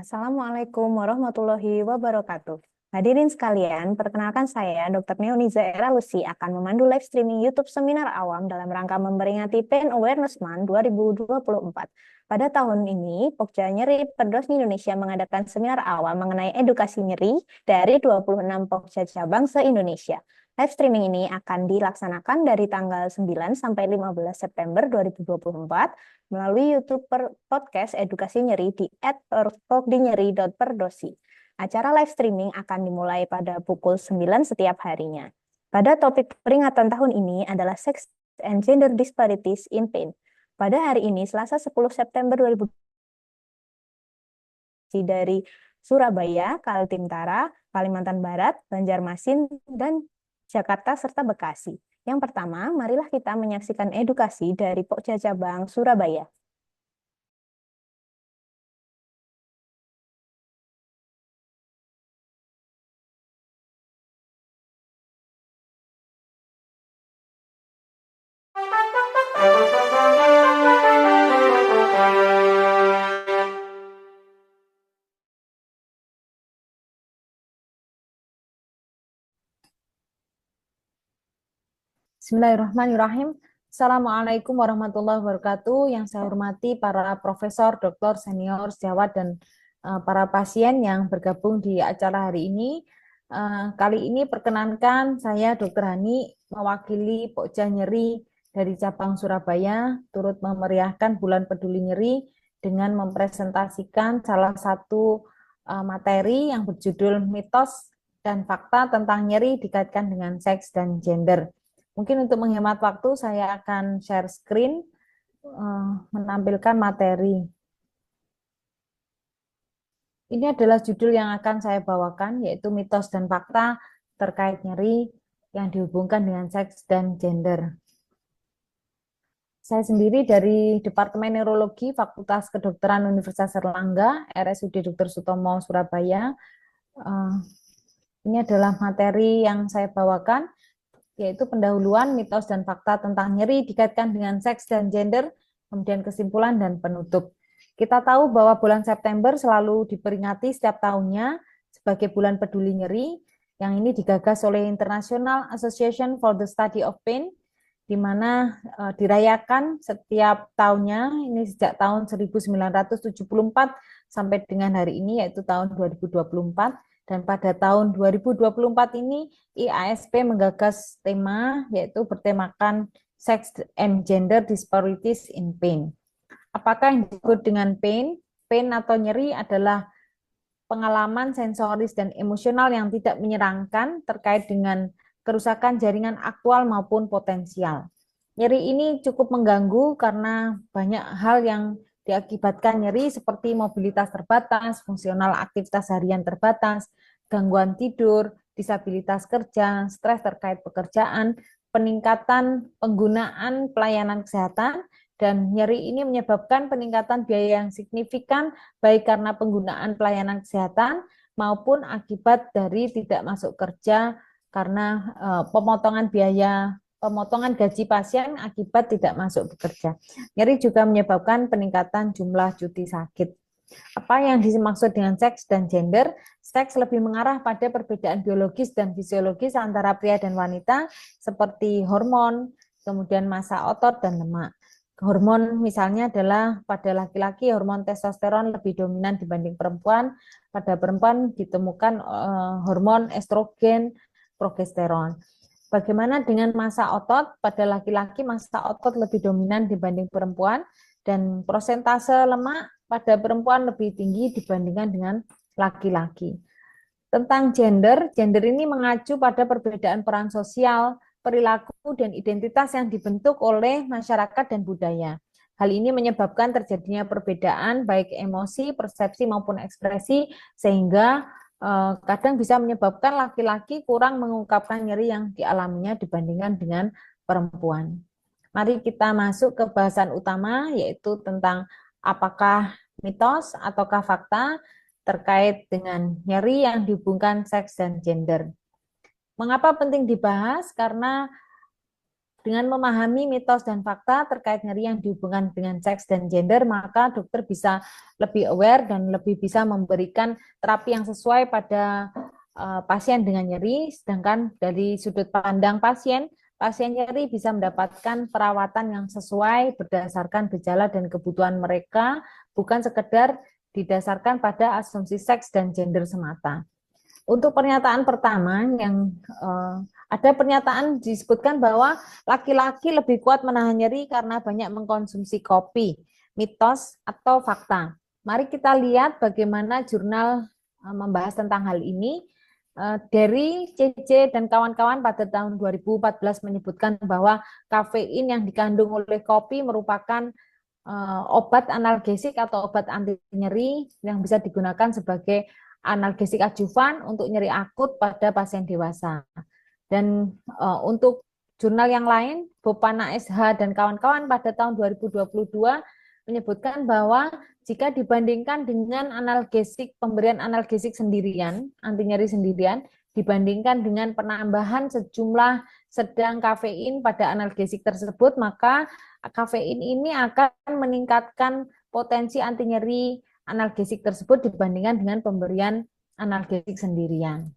Assalamualaikum warahmatullahi wabarakatuh. Hadirin sekalian, perkenalkan saya Dr. Neoniza Era Lucy akan memandu live streaming YouTube Seminar Awam dalam rangka memperingati Pain Awareness Month 2024. Pada tahun ini, Pokja Nyeri Perdosni Indonesia mengadakan seminar awam mengenai edukasi nyeri dari 26 Pokja cabang se-Indonesia. Live streaming ini akan dilaksanakan dari tanggal 9 sampai 15 September 2024 melalui YouTube podcast edukasi nyeri di @pokdinyeri.perdosi. Acara live streaming akan dimulai pada pukul 9 setiap harinya. Pada topik peringatan tahun ini adalah Sex and Gender Disparities in Pain. Pada hari ini, Selasa 10 September 2020, dari Surabaya, Kaltim-Tara, Kalimantan Barat, Banjarmasin, dan Jakarta, serta Bekasi. Yang pertama, marilah kita menyaksikan edukasi dari Pokja Cabang Surabaya. Bismillahirrahmanirrahim. Assalamualaikum warahmatullahi wabarakatuh. Yang saya hormati para profesor, doktor, senior, sejawat, dan para pasien yang bergabung di acara hari ini. Kali ini perkenankan saya Dr. Hani mewakili Pokja Nyeri dari cabang Surabaya turut memeriahkan Bulan Peduli Nyeri dengan mempresentasikan salah satu materi yang berjudul Mitos dan Fakta tentang Nyeri dikaitkan dengan seks dan gender. Mungkin untuk menghemat waktu, saya akan share screen, menampilkan materi. Ini adalah judul yang akan saya bawakan, yaitu mitos dan fakta terkait nyeri yang dihubungkan dengan seks dan gender. Saya sendiri dari Departemen Neurologi Fakultas Kedokteran Universitas Erlangga, RSUD Dr. Sutomo, Surabaya. Ini adalah materi yang saya bawakan, yaitu pendahuluan, mitos dan fakta tentang nyeri dikaitkan dengan seks dan gender, kemudian kesimpulan dan penutup. Kita tahu bahwa bulan September selalu diperingati setiap tahunnya sebagai bulan peduli nyeri, yang ini digagas oleh International Association for the Study of Pain, di mana dirayakan setiap tahunnya, ini sejak tahun 1974 sampai dengan hari ini, yaitu tahun 2024. Dan pada tahun 2024 ini IASP menggagas tema yaitu bertemakan Sex and Gender Disparities in Pain. Apakah yang disebut dengan pain? Pain atau nyeri adalah pengalaman sensoris dan emosional yang tidak menyenangkan terkait dengan kerusakan jaringan aktual maupun potensial. Nyeri ini cukup mengganggu karena banyak hal yang diakibatkan nyeri seperti mobilitas terbatas, fungsional aktivitas harian terbatas, gangguan tidur, disabilitas kerja, stres terkait pekerjaan, peningkatan penggunaan pelayanan kesehatan, dan nyeri ini menyebabkan peningkatan biaya yang signifikan baik karena penggunaan pelayanan kesehatan maupun akibat dari tidak masuk kerja karena pemotongan gaji pasien akibat tidak masuk bekerja. Nyeri juga menyebabkan peningkatan jumlah cuti sakit. Apa yang dimaksud dengan seks dan gender? Seks lebih mengarah pada perbedaan biologis dan fisiologis antara pria dan wanita, seperti hormon, kemudian massa otot dan lemak. Hormon misalnya adalah pada laki-laki hormon testosteron lebih dominan dibanding perempuan, pada perempuan ditemukan hormon estrogen, progesteron. Bagaimana dengan massa otot? Pada laki-laki massa otot lebih dominan dibanding perempuan, dan prosentase lemak pada perempuan lebih tinggi dibandingkan dengan laki-laki. Tentang gender, gender ini mengacu pada perbedaan peran sosial, perilaku, dan identitas yang dibentuk oleh masyarakat dan budaya. Hal ini menyebabkan terjadinya perbedaan baik emosi, persepsi maupun ekspresi sehingga kadang bisa menyebabkan laki-laki kurang mengungkapkan nyeri yang dialaminya dibandingkan dengan perempuan. Mari kita masuk ke bahasan utama yaitu tentang apakah mitos ataukah fakta terkait dengan nyeri yang dihubungkan seks dan gender. Mengapa penting dibahas? Karena dengan memahami mitos dan fakta terkait nyeri yang dihubungkan dengan seks dan gender, maka dokter bisa lebih aware dan lebih bisa memberikan terapi yang sesuai pada pasien dengan nyeri. Sedangkan dari sudut pandang pasien, pasien nyeri bisa mendapatkan perawatan yang sesuai berdasarkan gejala dan kebutuhan mereka, bukan sekedar didasarkan pada asumsi seks dan gender semata. Untuk pernyataan pertama yang ada pernyataan disebutkan bahwa laki-laki lebih kuat menahan nyeri karena banyak mengkonsumsi kopi, mitos atau fakta. Mari kita lihat bagaimana jurnal membahas tentang hal ini. Dari CC dan kawan-kawan pada tahun 2014 menyebutkan bahwa kafein yang dikandung oleh kopi merupakan obat analgesik atau obat anti nyeri yang bisa digunakan sebagai analgesik adjuvan untuk nyeri akut pada pasien dewasa. Dan untuk jurnal yang lain, Bopana SH dan kawan-kawan pada tahun 2022 menyebutkan bahwa jika dibandingkan dengan analgesik, pemberian analgesik sendirian, anti nyeri sendirian, dibandingkan dengan penambahan sejumlah sedang kafein pada analgesik tersebut, maka kafein ini akan meningkatkan potensi anti nyeri analgesik tersebut dibandingkan dengan pemberian analgesik sendirian.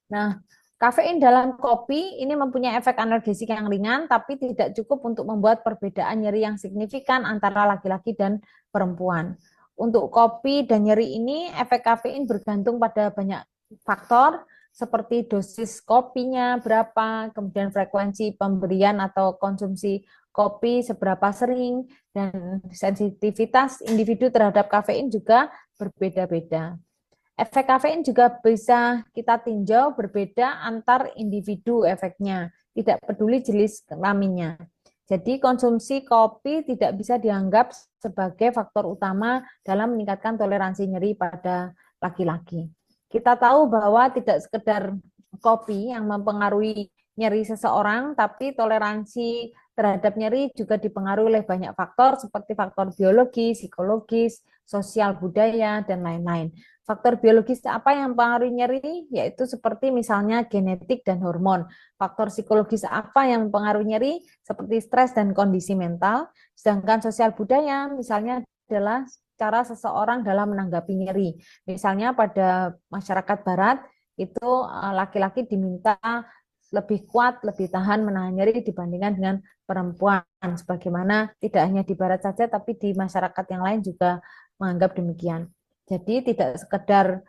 Nah, kafein dalam kopi ini mempunyai efek analgesik yang ringan, tapi tidak cukup untuk membuat perbedaan nyeri yang signifikan antara laki-laki dan perempuan. Untuk kopi dan nyeri ini, efek kafein bergantung pada banyak faktor, seperti dosis kopinya berapa, kemudian frekuensi pemberian atau konsumsi kopi seberapa sering, dan sensitivitas individu terhadap kafein juga berbeda-beda. Efek kafein juga bisa kita tinjau berbeda antar individu efeknya, tidak peduli jenis kelaminnya. Jadi konsumsi kopi tidak bisa dianggap sebagai faktor utama dalam meningkatkan toleransi nyeri pada laki-laki. Kita tahu bahwa tidak sekedar kopi yang mempengaruhi nyeri seseorang, tapi toleransi terhadap nyeri juga dipengaruhi oleh banyak faktor seperti faktor biologi, psikologis, sosial budaya, dan lain-lain. Faktor biologis apa yang mempengaruhi nyeri? Yaitu seperti misalnya genetik dan hormon. Faktor psikologis apa yang mempengaruhi nyeri? Seperti stres dan kondisi mental. Sedangkan sosial budaya misalnya adalah cara seseorang dalam menanggapi nyeri. Misalnya pada masyarakat barat, itu laki-laki diminta lebih kuat, lebih tahan menahan nyeri dibandingkan dengan perempuan. Sebagaimana tidak hanya di barat saja, tapi di masyarakat yang lain juga menganggap demikian. Jadi tidak sekedar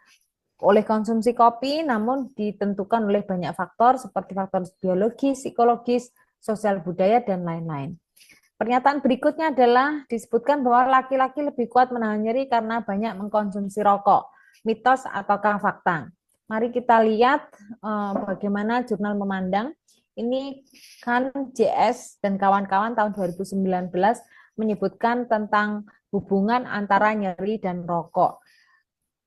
oleh konsumsi kopi, namun ditentukan oleh banyak faktor seperti faktor biologis, psikologis, sosial budaya, dan lain-lain. Pernyataan berikutnya adalah disebutkan bahwa laki-laki lebih kuat menahan nyeri karena banyak mengkonsumsi rokok. Mitos ataukah fakta? Mari kita lihat bagaimana jurnal memandang. Ini kan JS dan kawan-kawan tahun 2019 menyebutkan tentang hubungan antara nyeri dan rokok.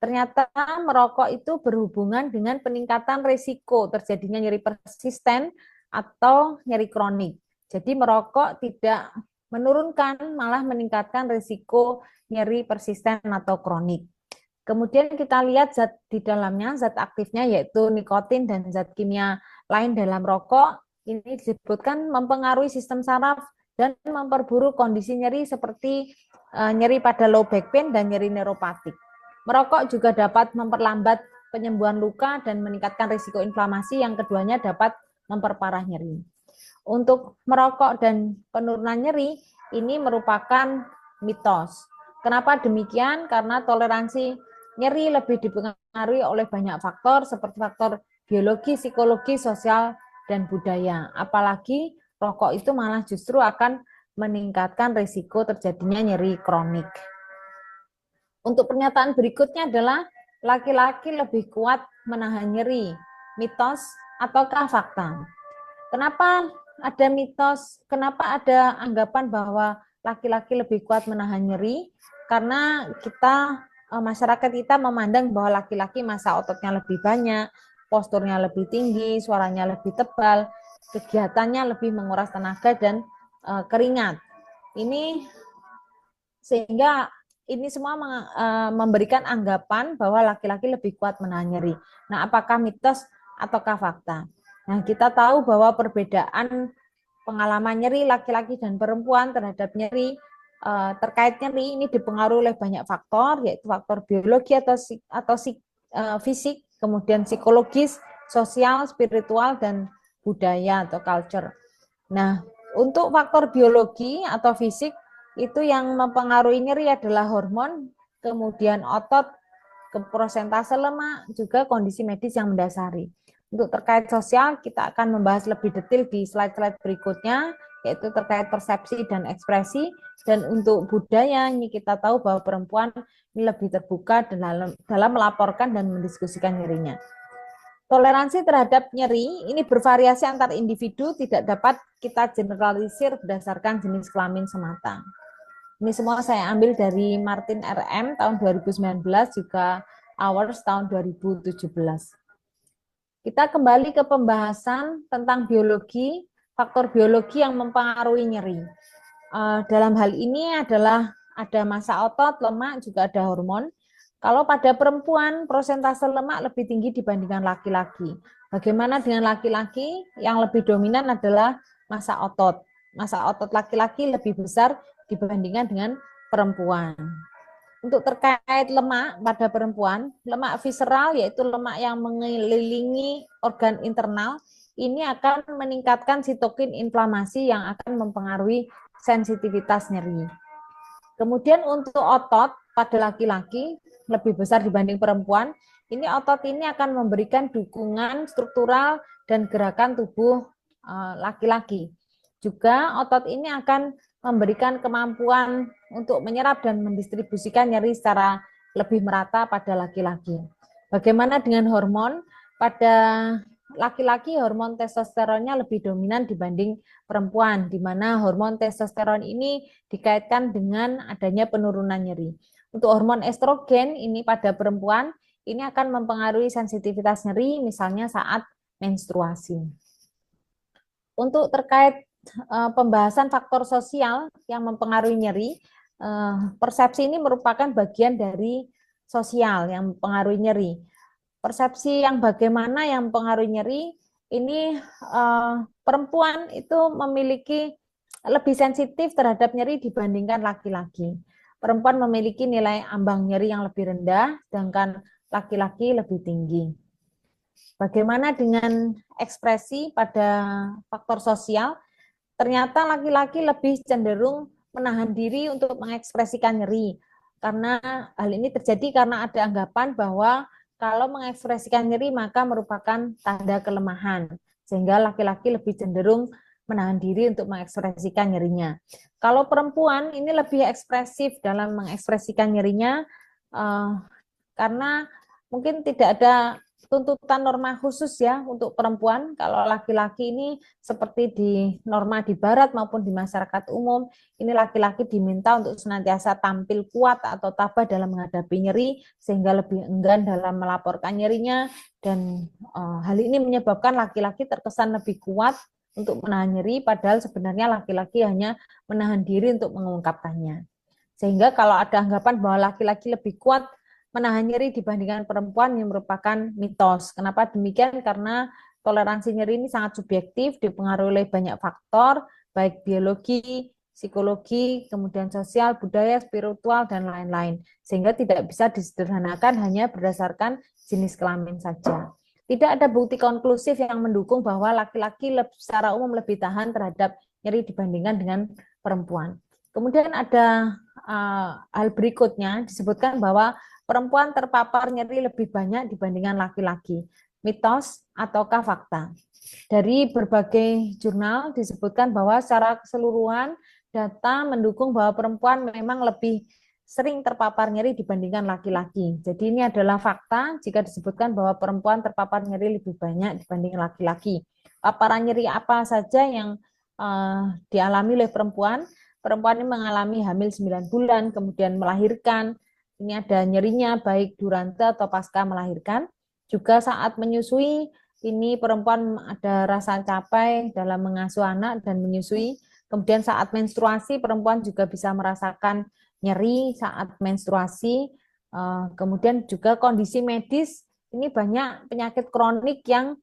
Ternyata merokok itu berhubungan dengan peningkatan risiko terjadinya nyeri persisten atau nyeri kronik. Jadi merokok tidak menurunkan, malah meningkatkan risiko nyeri persisten atau kronik. Kemudian kita lihat zat di dalamnya, zat aktifnya yaitu nikotin dan zat kimia lain dalam rokok. Ini disebutkan mempengaruhi sistem saraf dan memperburuk kondisi nyeri seperti nyeri pada low back pain dan nyeri neuropatik. Merokok juga dapat memperlambat penyembuhan luka dan meningkatkan risiko inflamasi yang keduanya dapat memperparah nyeri. Untuk merokok dan penurunan nyeri ini merupakan mitos. Kenapa demikian? Karena toleransi nyeri lebih dipengaruhi oleh banyak faktor seperti faktor biologi, psikologi, sosial, dan budaya. Apalagi rokok itu malah justru akan meningkatkan risiko terjadinya nyeri kronik. Untuk pernyataan berikutnya adalah laki-laki lebih kuat menahan nyeri, mitos ataukah fakta? Kenapa ada mitos? Kenapa ada anggapan bahwa laki-laki lebih kuat menahan nyeri? Karena masyarakat kita memandang bahwa laki-laki massa ototnya lebih banyak, posturnya lebih tinggi, suaranya lebih tebal, kegiatannya lebih menguras tenaga dan keringat. Ini sehingga ini semua memberikan anggapan bahwa laki-laki lebih kuat menahan nyeri. Nah, apakah mitos ataukah fakta? Nah, kita tahu bahwa perbedaan pengalaman nyeri laki-laki dan perempuan terhadap nyeri terkait nyeri ini dipengaruhi oleh banyak faktor, yaitu faktor biologi atau fisik, kemudian psikologis, sosial, spiritual, dan budaya atau culture. Nah, untuk faktor biologi atau fisik itu yang mempengaruhi nyeri adalah hormon, kemudian otot, persentase lemak, juga kondisi medis yang mendasari. Untuk terkait sosial, kita akan membahas lebih detail di slide-slide berikutnya, yaitu terkait persepsi dan ekspresi. Dan untuk budaya, ini kita tahu bahwa perempuan ini lebih terbuka dalam melaporkan dan mendiskusikan nyerinya. Toleransi terhadap nyeri ini bervariasi antar individu, tidak dapat kita generalisir berdasarkan jenis kelamin semata. Ini semua saya ambil dari Martin RM tahun 2019, juga Hours tahun 2017. Kita kembali ke pembahasan tentang biologi, faktor biologi yang mempengaruhi nyeri. Dalam hal ini adalah ada massa otot, lemak, juga ada hormon. Kalau pada perempuan, prosentase lemak lebih tinggi dibandingkan laki-laki. Bagaimana dengan laki-laki? Yang lebih dominan adalah massa otot. Massa otot laki-laki lebih besar dibandingkan dengan perempuan. Untuk terkait lemak pada perempuan, lemak visceral yaitu lemak yang mengelilingi organ internal, ini akan meningkatkan sitokin inflamasi yang akan mempengaruhi sensitivitas nyeri. Kemudian untuk otot pada laki-laki lebih besar dibanding perempuan, ini otot ini akan memberikan dukungan struktural dan gerakan tubuh laki-laki. Juga otot ini akan memberikan kemampuan untuk menyerap dan mendistribusikan nyeri secara lebih merata pada laki-laki. Bagaimana dengan hormon? Pada laki-laki hormon testosteronnya lebih dominan dibanding perempuan, di mana hormon testosteron ini dikaitkan dengan adanya penurunan nyeri. Untuk hormon estrogen ini pada perempuan, ini akan mempengaruhi sensitivitas nyeri, misalnya saat menstruasi. Untuk terkait pembahasan faktor sosial yang mempengaruhi nyeri, persepsi ini merupakan bagian dari sosial yang mempengaruhi nyeri. Persepsi yang bagaimana yang mempengaruhi nyeri, ini perempuan itu memiliki lebih sensitif terhadap nyeri dibandingkan laki-laki. Perempuan memiliki nilai ambang nyeri yang lebih rendah, sedangkan laki-laki lebih tinggi. Bagaimana dengan ekspresi pada faktor sosial? Ternyata laki-laki lebih cenderung menahan diri untuk mengekspresikan nyeri. Karena hal ini terjadi karena ada anggapan bahwa kalau mengekspresikan nyeri maka merupakan tanda kelemahan. Sehingga laki-laki lebih cenderung menahan diri untuk mengekspresikan nyerinya. Kalau perempuan ini lebih ekspresif dalam mengekspresikan nyerinya karena mungkin tidak ada tuntutan norma khusus ya untuk perempuan. Kalau laki-laki ini seperti di norma di barat maupun di masyarakat umum, ini laki-laki diminta untuk senantiasa tampil kuat atau tabah dalam menghadapi nyeri, sehingga lebih enggan dalam melaporkan nyerinya, dan hal ini menyebabkan laki-laki terkesan lebih kuat untuk menahan nyeri, padahal sebenarnya laki-laki hanya menahan diri untuk mengungkapkannya. Sehingga kalau ada anggapan bahwa laki-laki lebih kuat menahan nyeri dibandingkan perempuan, yang merupakan mitos. Kenapa demikian? Karena toleransi nyeri ini sangat subjektif, dipengaruhi oleh banyak faktor, baik biologi, psikologi, kemudian sosial, budaya, spiritual, dan lain-lain. Sehingga tidak bisa disederhanakan hanya berdasarkan jenis kelamin saja. Tidak ada bukti konklusif yang mendukung bahwa laki-laki secara umum lebih tahan terhadap nyeri dibandingkan dengan perempuan. Kemudian ada hal berikutnya, disebutkan bahwa perempuan terpapar nyeri lebih banyak dibandingkan laki-laki. Mitos ataukah fakta? Dari berbagai jurnal disebutkan bahwa secara keseluruhan data mendukung bahwa perempuan memang lebih sering terpapar nyeri dibandingkan laki-laki. Jadi ini adalah fakta jika disebutkan bahwa perempuan terpapar nyeri lebih banyak dibanding laki-laki. Paparan nyeri apa saja yang dialami oleh perempuan? perempuan ini mengalami hamil 9 bulan, kemudian melahirkan, ini ada nyerinya baik durante atau pasca melahirkan. Juga saat menyusui, ini perempuan ada rasa capek dalam mengasuh anak dan menyusui. Kemudian saat menstruasi, perempuan juga bisa merasakan nyeri saat menstruasi. Kemudian juga kondisi medis, ini banyak penyakit kronik yang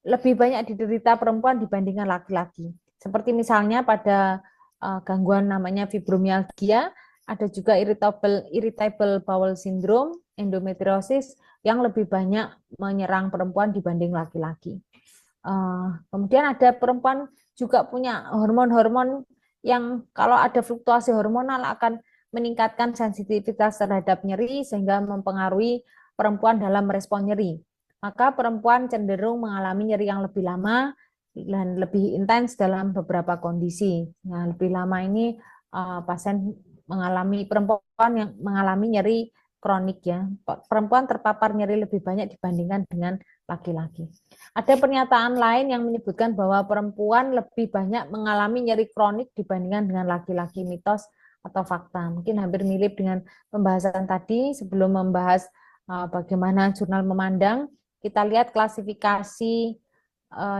lebih banyak diderita perempuan dibandingkan laki-laki. Seperti misalnya pada gangguan namanya fibromialgia, ada juga irritable bowel syndrome, endometriosis yang lebih banyak menyerang perempuan dibanding laki-laki. Kemudian ada perempuan juga punya hormon-hormon yang kalau ada fluktuasi hormonal akan meningkatkan sensitivitas terhadap nyeri sehingga mempengaruhi perempuan dalam merespon nyeri. Maka perempuan cenderung mengalami nyeri yang lebih lama dan lebih intens dalam beberapa kondisi. Nah, lebih lama ini pasien mengalami perempuan yang mengalami nyeri kronik ya. Perempuan terpapar nyeri lebih banyak dibandingkan dengan laki-laki. Ada pernyataan lain yang menyebutkan bahwa perempuan lebih banyak mengalami nyeri kronik dibandingkan dengan laki-laki, mitos atau fakta. Mungkin hampir mirip dengan pembahasan tadi sebelum membahas bagaimana jurnal memandang. Kita lihat klasifikasi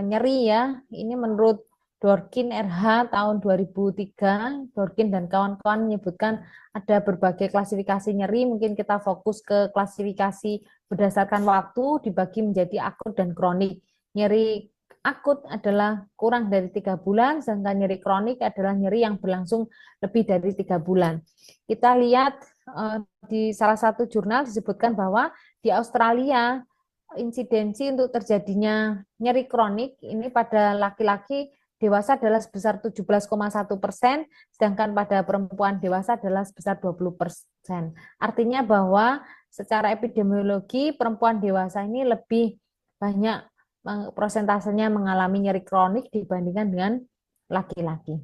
nyeri ya. Ini menurut Dorkin RH tahun 2003, Dorkin dan kawan-kawan menyebutkan ada berbagai klasifikasi nyeri. Mungkin kita fokus ke klasifikasi berdasarkan waktu dibagi menjadi akut dan kronik. Nyeri akut adalah kurang dari 3 bulan, sedangkan nyeri kronik adalah nyeri yang berlangsung lebih dari 3 bulan. Kita lihat di salah satu jurnal disebutkan bahwa di Australia insidensi untuk terjadinya nyeri kronik ini pada laki-laki dewasa adalah sebesar 17,1%, sedangkan pada perempuan dewasa adalah sebesar 20%. Artinya bahwa secara epidemiologi perempuan dewasa ini lebih banyak prosentasenya mengalami nyeri kronik dibandingkan dengan laki-laki.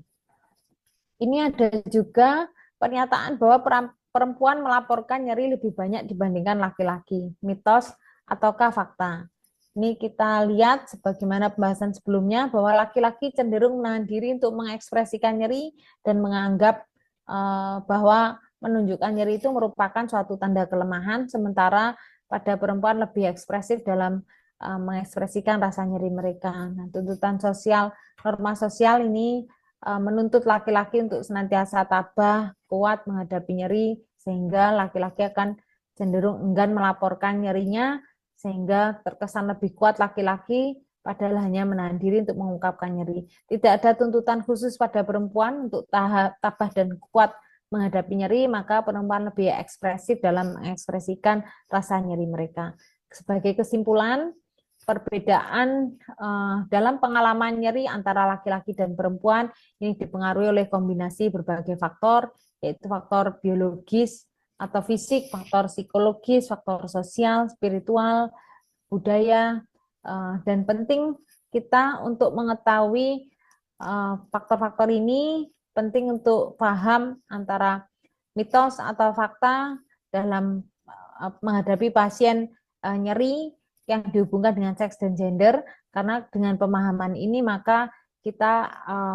Ini ada juga pernyataan bahwa perempuan melaporkan nyeri lebih banyak dibandingkan laki-laki. Mitos ataukah fakta? Ini kita lihat sebagaimana pembahasan sebelumnya bahwa laki-laki cenderung menahan diri untuk mengekspresikan nyeri dan menganggap bahwa menunjukkan nyeri itu merupakan suatu tanda kelemahan, sementara pada perempuan lebih ekspresif dalam mengekspresikan rasa nyeri mereka. Nah, tuntutan sosial, norma sosial ini menuntut laki-laki untuk senantiasa tabah, kuat menghadapi nyeri, sehingga laki-laki akan cenderung enggan melaporkan nyerinya, sehingga terkesan lebih kuat laki-laki, padahal hanya menahan diri untuk mengungkapkan nyeri. Tidak ada tuntutan khusus pada perempuan untuk tabah dan kuat menghadapi nyeri, maka perempuan lebih ekspresif dalam mengekspresikan rasa nyeri mereka. Sebagai kesimpulan, perbedaan dalam pengalaman nyeri antara laki-laki dan perempuan ini dipengaruhi oleh kombinasi berbagai faktor, yaitu faktor biologis atau fisik, faktor psikologis, faktor sosial, spiritual, budaya, dan penting kita untuk mengetahui faktor-faktor ini penting untuk paham antara mitos atau fakta dalam menghadapi pasien nyeri yang dihubungkan dengan seks dan gender, karena dengan pemahaman ini maka kita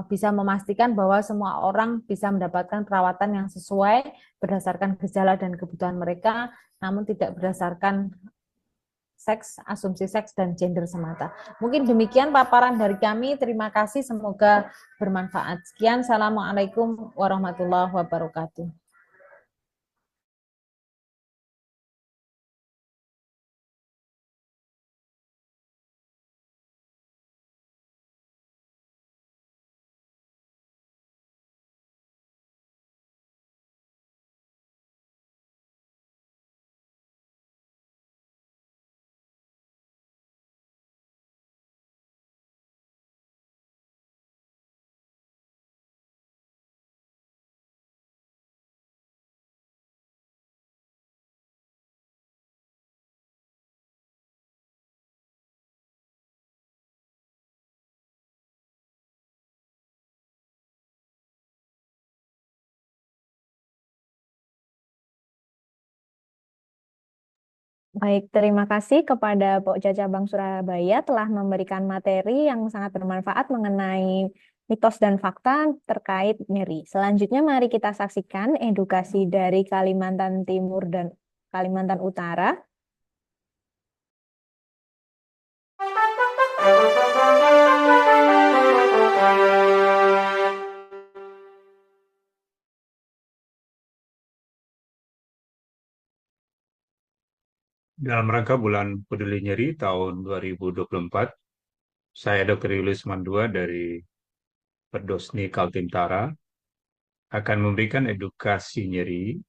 bisa memastikan bahwa semua orang bisa mendapatkan perawatan yang sesuai berdasarkan gejala dan kebutuhan mereka, namun tidak berdasarkan seks, asumsi seks, dan gender semata. Mungkin demikian paparan dari kami. Terima kasih, semoga bermanfaat. Sekian, Assalamualaikum warahmatullahi wabarakatuh. Baik, terima kasih kepada Pok Caca Bank Surabaya telah memberikan materi yang sangat bermanfaat mengenai mitos dan fakta terkait nyeri. Selanjutnya mari kita saksikan edukasi dari Kalimantan Timur dan Kalimantan Utara. Dalam rangka bulan Peduli Nyeri tahun 2024, saya Dr. Yulis Mandua dari Perdosni Kaltimtara akan memberikan edukasi nyeri.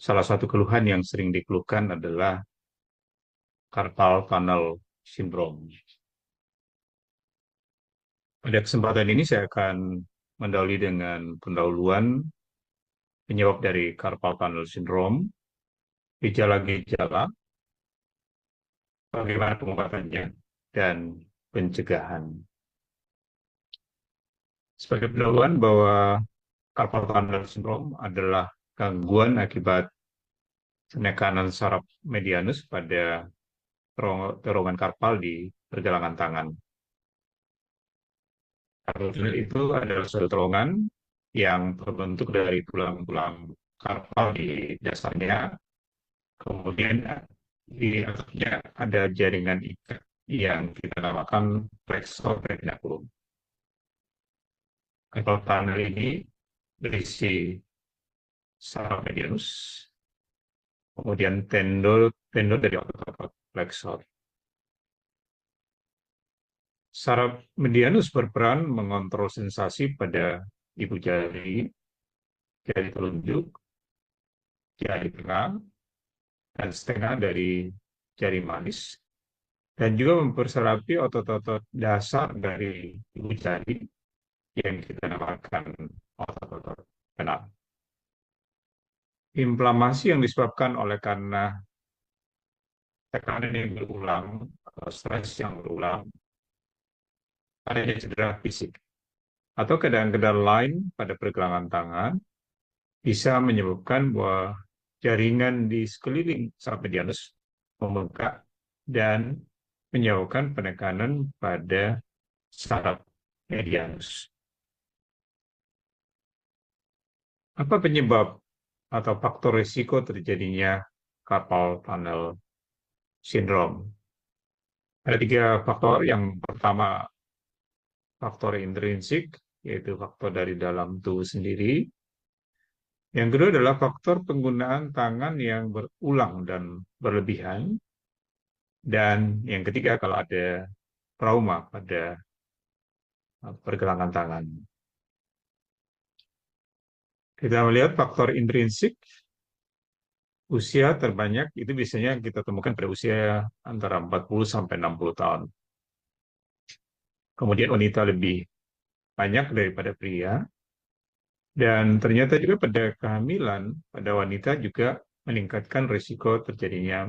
Salah satu keluhan yang sering dikeluhkan adalah carpal tunnel syndrome. Pada kesempatan ini saya akan mendahului dengan pendahuluan penyebab dari carpal tunnel syndrome, gejala-gejala, bagaimana pengobatannya, dan pencegahan. Sebagai pendahuluan bahwa carpal tunnel syndrome adalah gangguan akibat penekanan saraf medianus pada terowongan karpal di pergelangan tangan. Carpal tunnel itu adalah suatu terowongan yang terbentuk dari tulang-tulang karpal di dasarnya, kemudian di atasnya ada jaringan ikat yang kita namakan flexor retinaculum. Carpal tunnel ini berisi saraf medianus, kemudian tendon dari otot flexor. Saraf medianus berperan mengontrol sensasi pada ibu jari, jari telunjuk, jari tengah, dan setengah dari jari manis, dan juga memperserapi otot-otot dasar dari ibu jari yang kita namakan otot-otot penat. Inflamasi yang disebabkan oleh karena tekanan yang berulang, atau stres yang berulang, adanya cedera fisik, atau keadaan-keadaan lain pada pergelangan tangan bisa menyebabkan bahwa jaringan di sekeliling saraf medianus membengkak dan menyebabkan penekanan pada saraf medianus. Apa penyebab atau faktor risiko terjadinya carpal tunnel syndrome? Ada 3 faktor. Yang pertama, faktor intrinsik, yaitu faktor dari dalam tubuh sendiri. Yang kedua adalah faktor penggunaan tangan yang berulang dan berlebihan. Dan yang ketiga, kalau ada trauma pada pergelangan tangan. Kita melihat faktor intrinsik, usia terbanyak itu biasanya kita temukan pada usia antara 40 sampai 60 tahun. Kemudian wanita lebih banyak daripada pria. Dan ternyata juga pada kehamilan, pada wanita juga meningkatkan risiko terjadinya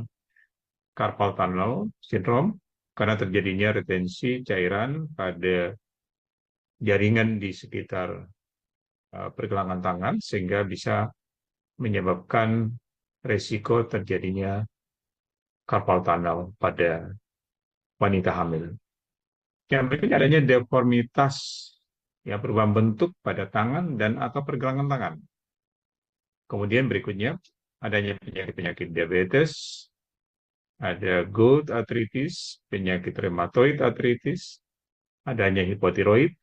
carpal tunnel syndrome karena terjadinya retensi cairan pada jaringan di sekitar pergelangan tangan sehingga bisa menyebabkan risiko terjadinya carpal tunnel pada wanita hamil. Yang berikutnya adanya deformitas, ya, perubahan bentuk pada tangan dan atau pergelangan tangan. Kemudian berikutnya adanya penyakit-penyakit diabetes, ada gout arthritis, penyakit rheumatoid arthritis, adanya hipotiroid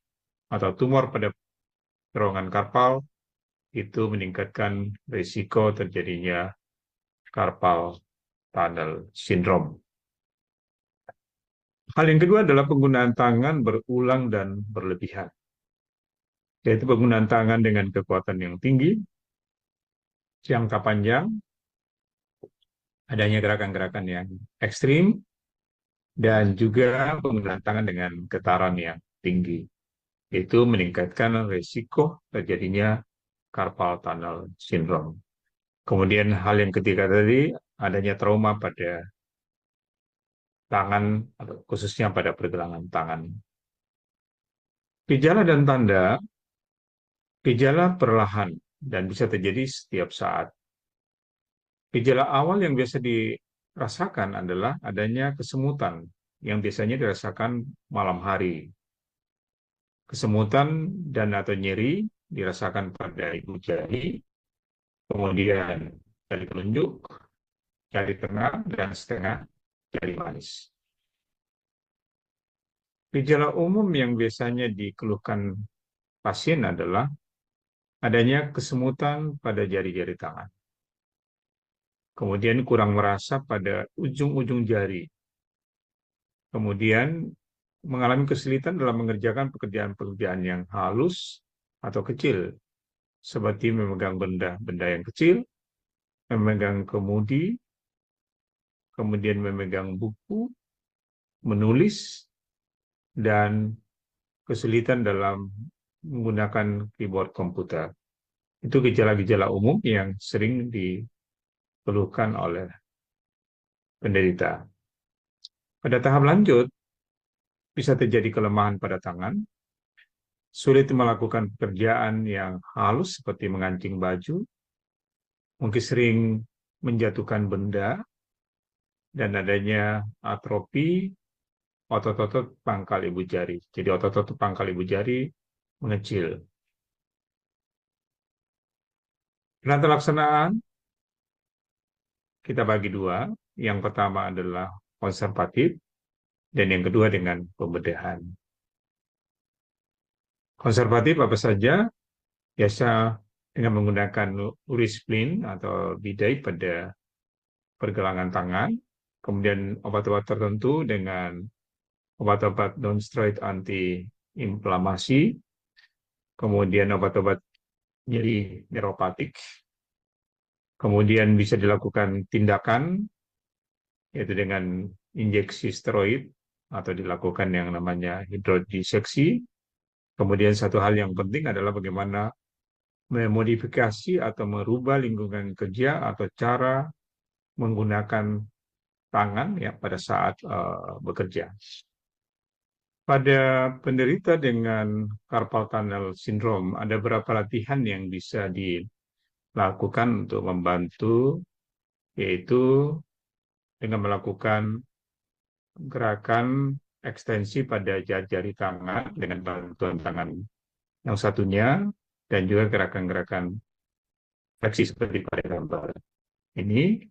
atau tumor pada terowongan karpal, itu meningkatkan risiko terjadinya carpal tunnel syndrome. Hal yang kedua adalah penggunaan tangan berulang dan berlebihan, yaitu penggunaan tangan dengan kekuatan yang tinggi, jangka panjang, adanya gerakan-gerakan yang ekstrim, dan juga penggunaan tangan dengan getaran yang tinggi. Itu meningkatkan risiko terjadinya carpal tunnel syndrome. Kemudian hal yang ketiga tadi, adanya trauma pada tangan, khususnya pada pergelangan tangan. Gejala dan tanda, gejala perlahan dan bisa terjadi setiap saat. Gejala awal yang biasa dirasakan adalah adanya kesemutan yang biasanya dirasakan malam hari. kesemutan dan atau nyeri dirasakan pada ibu jari, kemudian jari telunjuk, jari tengah, dan setengah jari manis. Gejala umum yang biasanya dikeluhkan pasien adalah adanya kesemutan pada jari-jari tangan. Kemudian kurang merasa pada ujung-ujung jari. Kemudian mengalami kesulitan dalam mengerjakan pekerjaan-pekerjaan yang halus atau kecil, seperti memegang benda-benda yang kecil, memegang kemudi, kemudian memegang buku, menulis, dan kesulitan dalam menggunakan keyboard komputer. Itu gejala-gejala umum yang sering dikeluhkan oleh penderita. Pada tahap lanjut, bisa terjadi kelemahan pada tangan, sulit melakukan pekerjaan yang halus seperti mengancing baju, mungkin sering menjatuhkan benda, dan adanya atrofi otot-otot pangkal ibu jari. Jadi otot-otot pangkal ibu jari mengecil. Penata laksanaan kita bagi dua. Yang pertama adalah konservatif, dan yang kedua dengan pembedahan. Konservatif apa saja? Biasa dengan menggunakan urisplin atau bidai pada pergelangan tangan, kemudian obat-obat tertentu dengan obat-obat non-steroid anti-inflamasi, kemudian obat-obat nyeri neuropatik, kemudian bisa dilakukan tindakan, yaitu dengan injeksi steroid, atau dilakukan yang namanya hidrodiseksi. Kemudian satu hal yang penting adalah bagaimana memodifikasi atau merubah lingkungan kerja atau cara menggunakan tangan ya pada saat bekerja. Pada penderita dengan carpal tunnel syndrome, ada beberapa latihan yang bisa dilakukan untuk membantu, yaitu dengan melakukan gerakan ekstensi pada jari-jari tangan dengan bantuan tangan yang satunya, dan juga gerakan-gerakan fleksi seperti pada gambar ini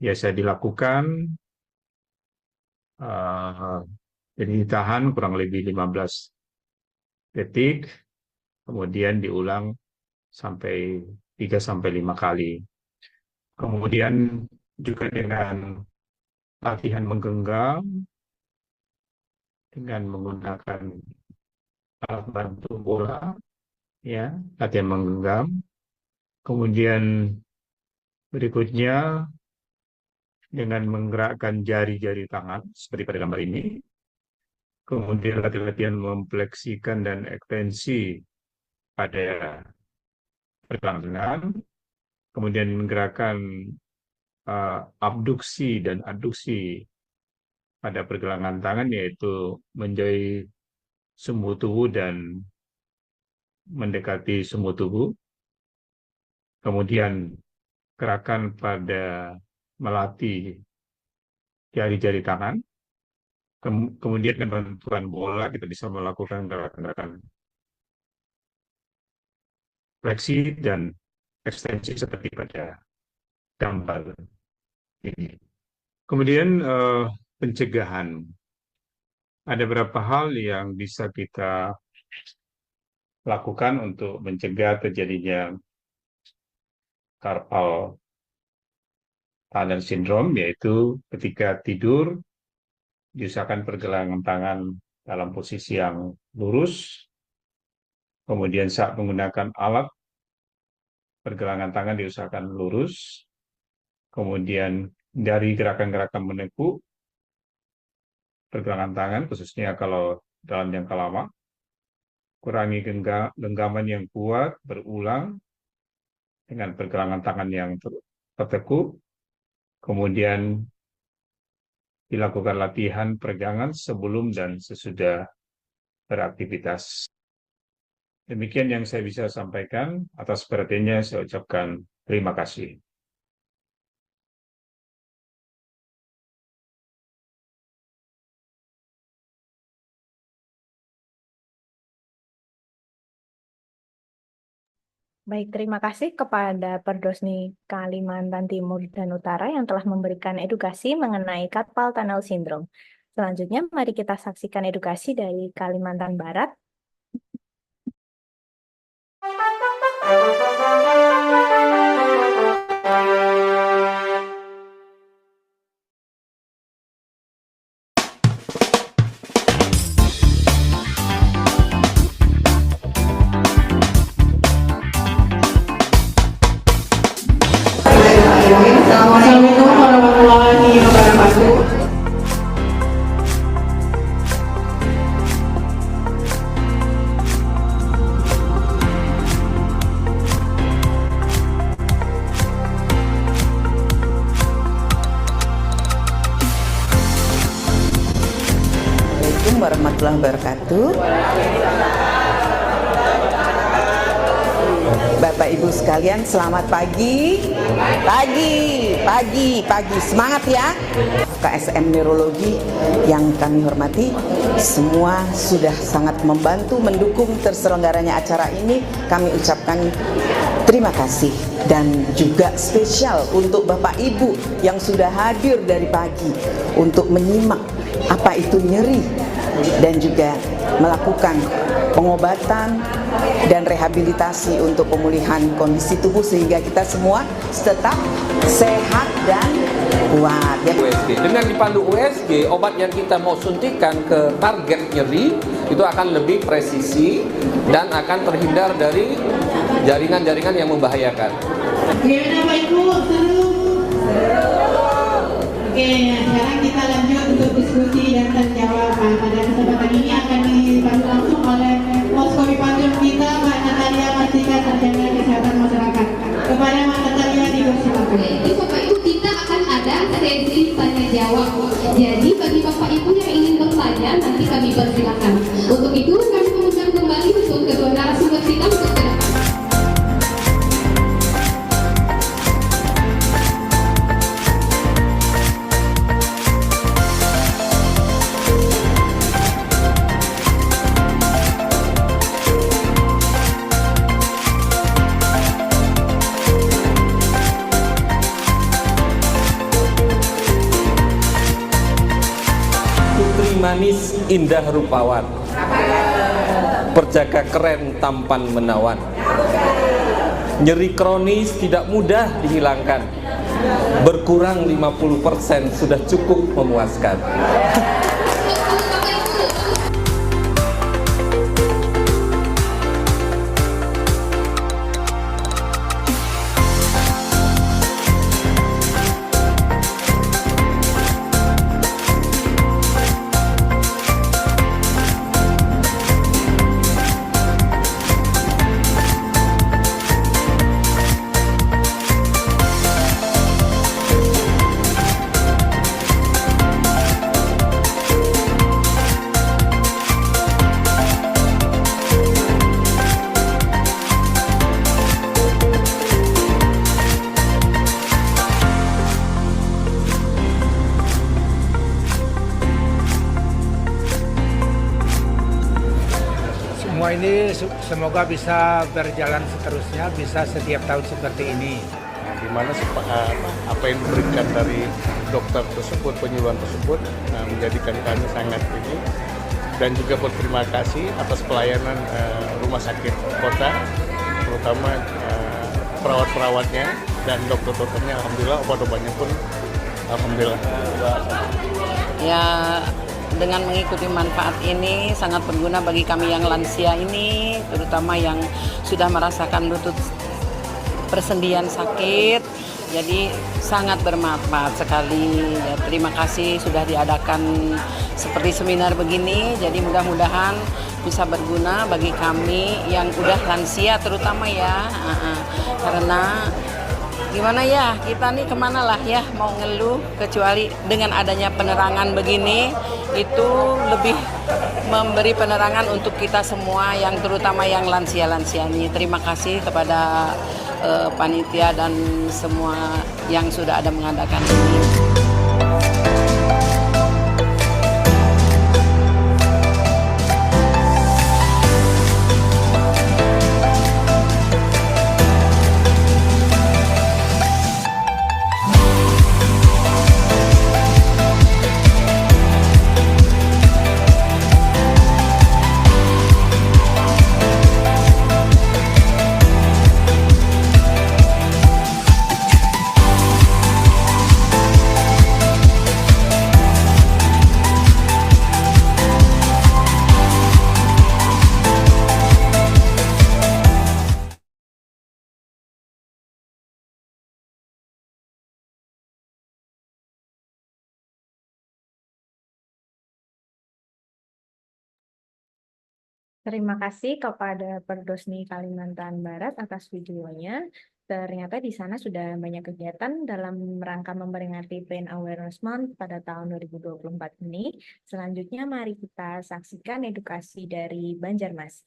biasa dilakukan, jadi ditahan kurang lebih 15 detik, kemudian diulang sampai 3-5 kali. Kemudian juga dengan latihan menggenggam dengan menggunakan alat bantu bola, ya, latihan menggenggam. Kemudian berikutnya dengan menggerakkan jari-jari tangan seperti pada gambar ini. Kemudian latihan mempleksikan dan ekstensi pada pergelangan, kemudian gerakan abduksi dan aduksi pada pergelangan tangan, yaitu menjauhi sumbu tubuh dan mendekati sumbu tubuh. Kemudian gerakan pada melatih jari-jari tangan. Kemudian dengan bantuan bola kita bisa melakukan gerakan-gerakan fleksi dan ekstensi seperti pada gambar ini. Kemudian pencegahan. Ada beberapa hal yang bisa kita lakukan untuk mencegah terjadinya carpal tunnel syndrome, yaitu ketika tidur diusahakan pergelangan tangan dalam posisi yang lurus. Kemudian saat menggunakan alat, pergelangan tangan diusahakan lurus. Kemudian dari gerakan-gerakan menekuk pergelangan tangan, khususnya kalau dalam jangka lama. Kurangi genggaman yang kuat berulang dengan pergelangan tangan yang tertekuk. Kemudian dilakukan latihan peregangan sebelum dan sesudah beraktivitas. Demikian yang saya bisa sampaikan. Atas perhatiannya saya ucapkan terima kasih. Baik, terima kasih kepada Perdosni Kalimantan Timur dan Utara yang telah memberikan edukasi mengenai carpal tunnel syndrome. Selanjutnya, mari kita saksikan edukasi dari Kalimantan Barat. Assalamualaikum warahmatullahi wabarakatuh. Assalamualaikum warahmatullahi wabarakatuh. Bapak Ibu sekalian, selamat pagi. Pagi. Semangat ya. KSM Neurologi yang kami hormati, semua sudah sangat membantu mendukung terselenggaranya acara ini. Kami ucapkan terima kasih dan juga spesial untuk Bapak Ibu yang sudah hadir dari pagi untuk menyimak apa itu nyeri dan juga melakukan pengobatan dan rehabilitasi untuk pemulihan kondisi tubuh sehingga kita semua tetap sehat dan kuat. USG. Dengan dipandu USG, obat yang kita mau suntikan ke target nyeri itu akan lebih presisi dan akan terhindar dari jaringan-jaringan yang membahayakan. Oke, Bapak Ibu, seru. Oke, sekarang kita lanjut untuk diskusi dan terjawab. Pada kesempatan ini akan dipandu langsung oleh Moskowi kita, Mbak Natalia Mastika, Sarjana Kesehatan Masyarakat. Kepada Mbak Natalia dipersilakan. Jadi Bapak Ibu, kita akan ada sesi tanya jawab. Jadi bagi Bapak Ibu yang ingin bertanya, nanti kami persilakan. Untuk itu kami mengundang kembali untuk kedua narasumber kita untuk ke depan. Manis indah rupawan, perjaka keren tampan menawan, nyeri kronis tidak mudah dihilangkan, berkurang 50% sudah cukup memuaskan. Semua ini semoga bisa berjalan seterusnya, bisa setiap tahun seperti ini. Di mana apa yang diberikan dari dokter tersebut, penyuluhan tersebut menjadikan kami sangat ini, dan juga berterima kasih atas pelayanan rumah sakit kota, terutama perawat-perawatnya dan dokter-dokternya. Alhamdulillah, obat-obatnya pun alhamdulillah. Ya, dengan mengikuti manfaat ini sangat berguna bagi kami yang lansia ini, terutama yang sudah merasakan lutut persendian sakit. Jadi sangat bermanfaat sekali. Ya, terima kasih sudah diadakan seperti seminar begini. Jadi mudah-mudahan bisa berguna bagi kami yang udah lansia terutama ya. Karena gimana ya, kita nih kemana lah ya mau ngeluh, kecuali dengan adanya penerangan begini itu lebih memberi penerangan untuk kita semua yang terutama yang lansia-lansia ini. Terima kasih kepada panitia dan semua yang sudah ada mengadakan ini. Terima kasih kepada Perdosni Kalimantan Barat atas videonya. Ternyata di sana sudah banyak kegiatan dalam rangka memperingati Pain Awareness Month pada tahun 2024 ini. Selanjutnya mari kita saksikan edukasi dari Banjarmasin.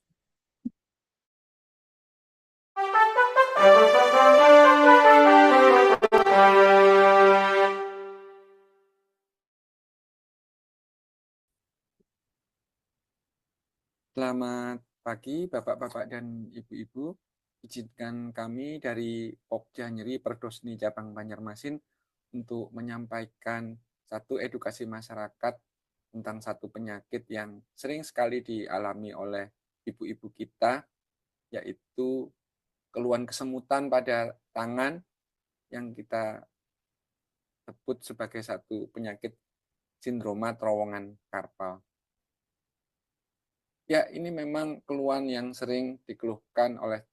Selamat pagi Bapak-Bapak dan Ibu-Ibu. Izinkan kami dari Pokja Nyeri Perdosni Cabang Banjarmasin untuk menyampaikan satu edukasi masyarakat tentang satu penyakit yang sering sekali dialami oleh ibu-ibu kita, yaitu keluhan kesemutan pada tangan yang kita sebut sebagai satu penyakit sindroma terowongan karpal. Ya, ini memang keluhan yang sering dikeluhkan oleh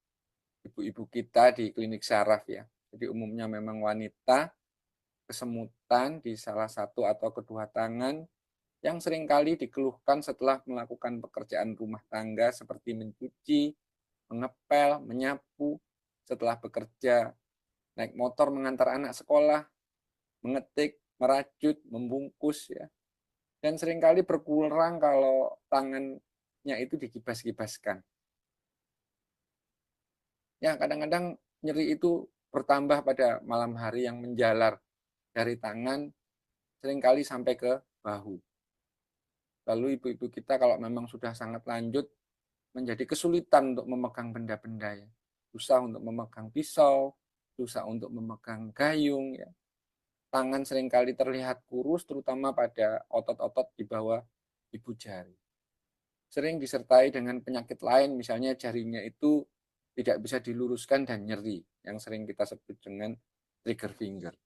ibu-ibu kita di klinik syaraf ya. Jadi umumnya memang wanita kesemutan di salah satu atau kedua tangan yang seringkali dikeluhkan setelah melakukan pekerjaan rumah tangga seperti mencuci, mengepel, menyapu, setelah bekerja, naik motor mengantar anak sekolah, mengetik, merajut, membungkus ya. Dan seringkali berkurang kalau tangan itu digibas-gibaskan. Ya, kadang-kadang nyeri itu bertambah pada malam hari yang menjalar dari tangan seringkali sampai ke bahu. Lalu ibu-ibu kita kalau memang sudah sangat lanjut menjadi kesulitan untuk memegang benda-benda ya. Susah untuk memegang pisau, susah untuk memegang gayung ya. Tangan seringkali terlihat kurus terutama pada otot-otot di bawah ibu jari. Sering disertai dengan penyakit lain, misalnya jarinya itu tidak bisa diluruskan dan nyeri, yang sering kita sebut dengan trigger finger.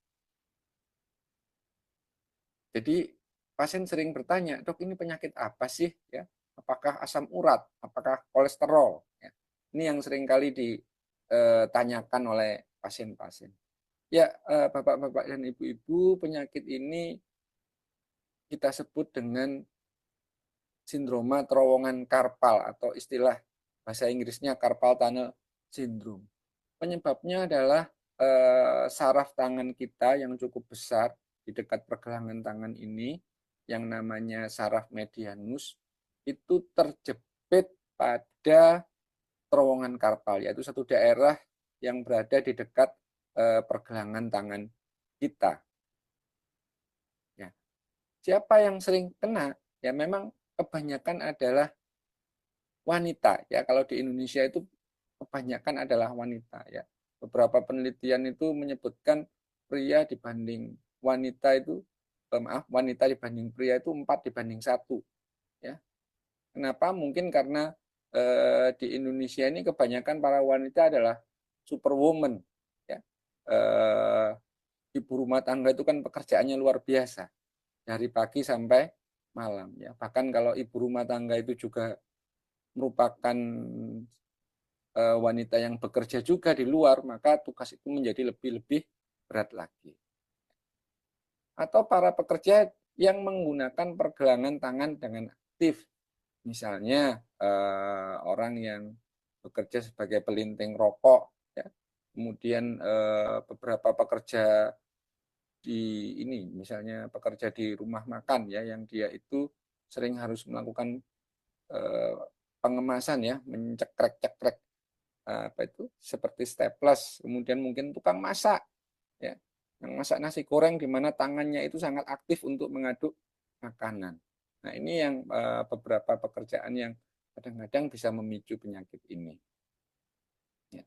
Jadi pasien sering bertanya, dok ini penyakit apa sih? Ya, apakah asam urat? Apakah kolesterol? Ya, ini yang sering kali ditanyakan oleh pasien-pasien. Ya, bapak-bapak dan ibu-ibu, penyakit ini kita sebut dengan sindroma terowongan karpal atau istilah bahasa Inggrisnya carpal tunnel syndrome. Penyebabnya adalah saraf tangan kita yang cukup besar di dekat pergelangan tangan ini yang namanya saraf medianus itu terjepit pada terowongan karpal, yaitu satu daerah yang berada di dekat pergelangan tangan kita. Ya. Siapa yang sering kena? Ya memang kebanyakan adalah wanita ya. Kalau di Indonesia itu kebanyakan adalah wanita ya. Beberapa penelitian itu menyebutkan pria dibanding wanita itu wanita dibanding pria itu 4:1 ya. Kenapa? Mungkin karena di Indonesia ini kebanyakan para wanita adalah superwoman ya. Ibu rumah tangga itu kan pekerjaannya luar biasa dari pagi sampai malam ya. Bahkan kalau ibu rumah tangga itu juga merupakan wanita yang bekerja juga di luar, maka tugas itu menjadi lebih berat lagi. Atau para pekerja yang menggunakan pergelangan tangan dengan aktif, misalnya orang yang bekerja sebagai pelinting rokok, ya. Kemudian beberapa pekerja di ini, misalnya pekerja di rumah makan ya, yang dia itu sering harus melakukan pengemasan ya, mencekrek-cekrek apa itu seperti staples, kemudian mungkin tukang masak ya, yang masak nasi goreng di mana tangannya itu sangat aktif untuk mengaduk makanan. Nah ini yang beberapa pekerjaan yang kadang-kadang bisa memicu penyakit ini. Ya.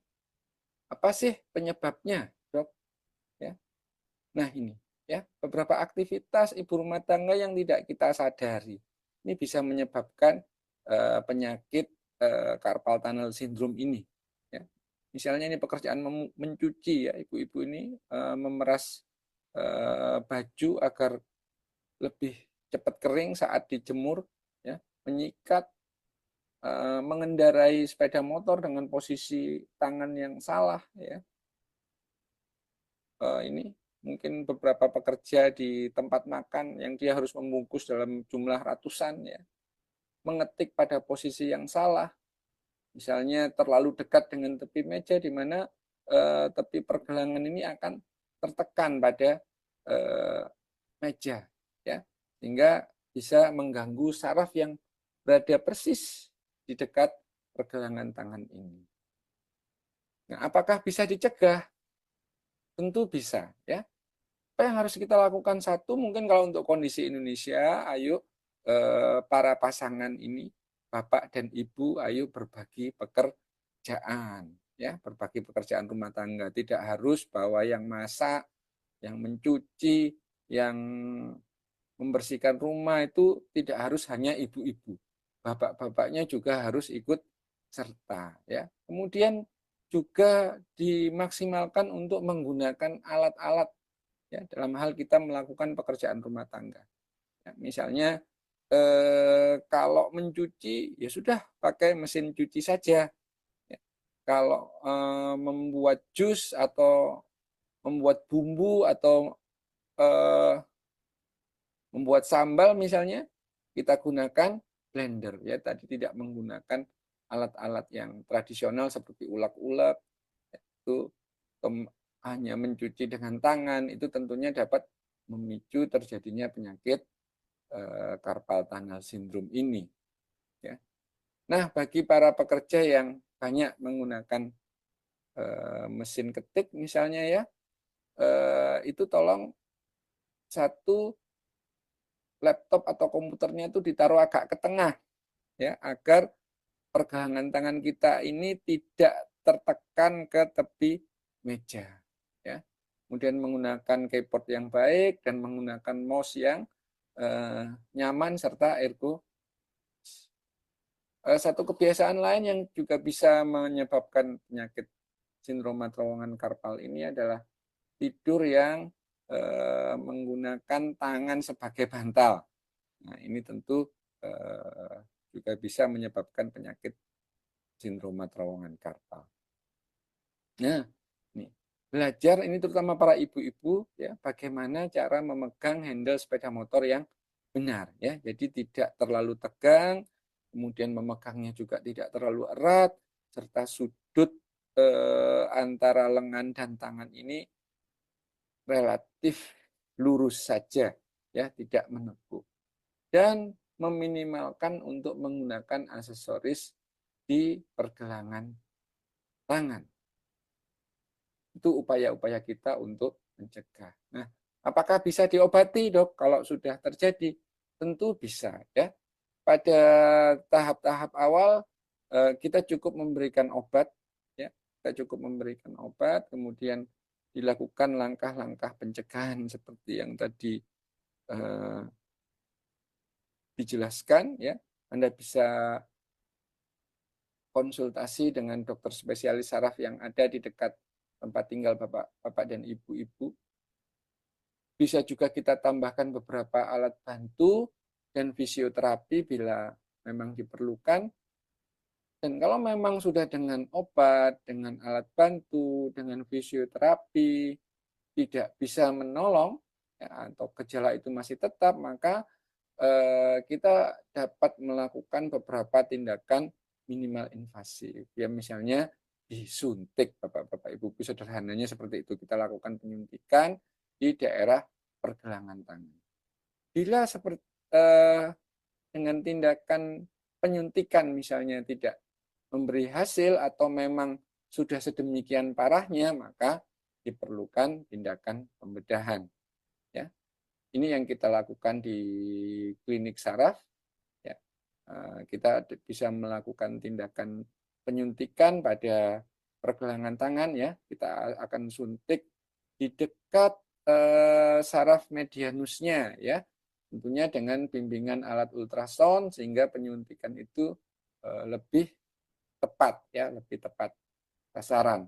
Apa sih penyebabnya, dok? Ya. Nah ini ya beberapa aktivitas ibu rumah tangga yang tidak kita sadari ini bisa menyebabkan penyakit carpal tunnel syndrome ini. Ya. Misalnya ini pekerjaan mencuci ya, ibu-ibu ini memeras baju agar lebih cepat kering saat dijemur, ya, menyikat, mengendarai sepeda motor dengan posisi tangan yang salah, ya. Ini mungkin beberapa pekerja di tempat makan yang dia harus membungkus dalam jumlah ratusan, ya. mengetik pada posisi yang salah, misalnya terlalu dekat dengan tepi meja di mana tepi pergelangan ini akan tertekan pada meja, ya, sehingga bisa mengganggu saraf yang berada persis di dekat pergelangan tangan ini. Nah, apakah bisa dicegah? Tentu bisa, ya. Apa yang harus kita lakukan? Satu, mungkin kalau untuk kondisi Indonesia, ayo para pasangan ini, bapak dan ibu, ayo berbagi pekerjaan, ya, berbagi pekerjaan rumah tangga. Tidak harus bahwa yang masak, yang mencuci, yang membersihkan rumah itu tidak harus hanya ibu-ibu. Bapak-bapaknya juga harus ikut serta, ya. Kemudian juga dimaksimalkan untuk menggunakan alat-alat, ya, dalam hal kita melakukan pekerjaan rumah tangga. Ya, misalnya kalau mencuci ya sudah pakai mesin cuci saja. Ya. Kalau membuat jus atau membuat bumbu atau membuat sambal misalnya, kita gunakan blender, ya, tadi tidak menggunakan alat-alat yang tradisional seperti ulek-ulek, itu hanya mencuci dengan tangan, itu tentunya dapat memicu terjadinya penyakit carpal tunnel syndrome ini, ya. Nah, bagi para pekerja yang banyak menggunakan mesin ketik misalnya, ya, itu tolong satu laptop atau komputernya itu ditaruh agak ke tengah, ya, agar pergelangan tangan kita ini tidak tertekan ke tepi meja, ya. Kemudian menggunakan keyboard yang baik dan menggunakan mouse yang nyaman serta ergonomis. Satu kebiasaan lain yang juga bisa menyebabkan penyakit sindroma terowongan karpal ini adalah tidur yang menggunakan tangan sebagai bantal. Nah, ini tentu juga bisa menyebabkan penyakit sindroma terowongan karpal. Nah, nih, belajar ini terutama para ibu-ibu, ya, bagaimana cara memegang handle sepeda motor yang benar, ya. Jadi tidak terlalu tegang, kemudian memegangnya juga tidak terlalu erat, serta sudut antara lengan dan tangan ini relatif lurus saja, ya, tidak menekuk. Dan meminimalkan untuk menggunakan aksesoris di pergelangan tangan. Itu upaya-upaya kita untuk mencegah. Nah, apakah bisa diobati, Dok, kalau sudah terjadi? Tentu bisa, ya. Pada tahap-tahap awal kita cukup memberikan obat, ya. Kita cukup memberikan obat, kemudian dilakukan langkah-langkah pencegahan seperti yang tadi dijelaskan, ya. Anda bisa konsultasi dengan dokter spesialis saraf yang ada di dekat tempat tinggal bapak dan ibu-ibu. Bisa juga kita tambahkan beberapa alat bantu dan fisioterapi bila memang diperlukan. Dan kalau memang sudah dengan obat, dengan alat bantu, dengan fisioterapi tidak bisa menolong, ya, atau gejala itu masih tetap, maka kita dapat melakukan beberapa tindakan minimal invasif. Ya, misalnya disuntik, Bapak-bapak Ibu, sederhananya seperti itu. Kita lakukan penyuntikan di daerah pergelangan tangan. Bila seperti dengan tindakan penyuntikan misalnya tidak memberi hasil atau memang sudah sedemikian parahnya, maka diperlukan tindakan pembedahan. Ya. Ini yang kita lakukan di klinik saraf. Ya. Kita bisa melakukan tindakan penyuntikan pada pergelangan tangan, ya. Kita akan suntik di dekat saraf medianusnya, ya. Tentunya dengan bimbingan alat ultrasound sehingga penyuntikan itu lebih tepat, ya, lebih tepat sasaran.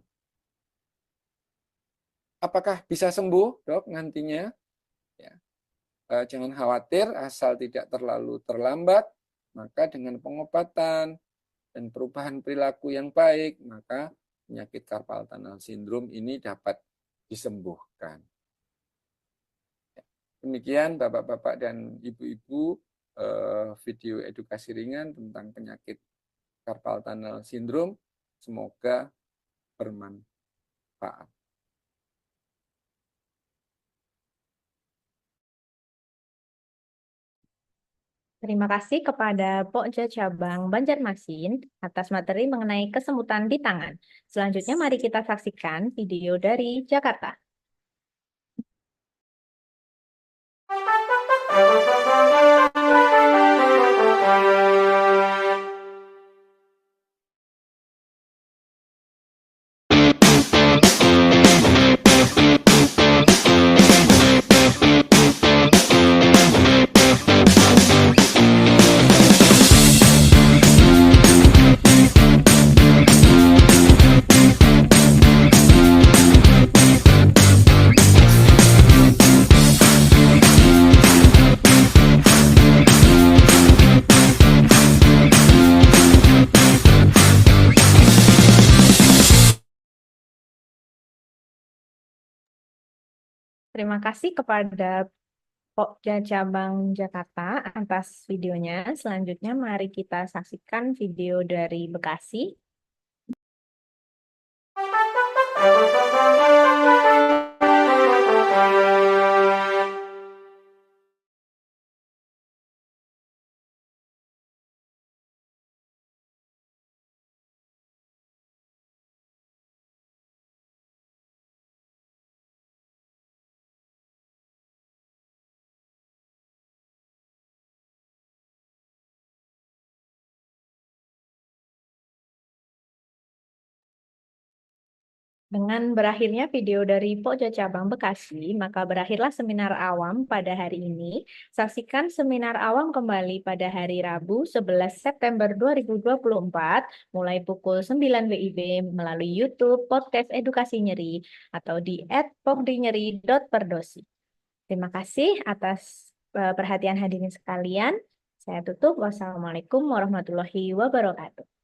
Apakah bisa sembuh, Dok, nantinya? Ya. Jangan khawatir, asal tidak terlalu terlambat, maka dengan pengobatan dan perubahan perilaku yang baik, maka penyakit carpal tunnel syndrome ini dapat disembuhkan. Demikian Bapak-bapak dan Ibu-ibu, video edukasi ringan tentang penyakit carpal tunnel syndrome. Semoga bermanfaat. Terima kasih kepada Pokja Cabang Banjarmasin atas materi mengenai kesemutan di tangan. Selanjutnya mari kita saksikan video dari Jakarta. Terima kasih kepada Pokja Cabang Jakarta atas videonya. Selanjutnya mari kita saksikan video dari Bekasi. Dengan berakhirnya video dari Pokja Cabang Bekasi, maka berakhirlah seminar awam pada hari ini. Saksikan seminar awam kembali pada hari Rabu 11 September 2024 mulai pukul 9 WIB melalui YouTube Podcast Edukasi Nyeri atau di @pokdinyeri.perdosi. Terima kasih atas perhatian hadirin sekalian. Saya tutup. Wassalamualaikum warahmatullahi wabarakatuh.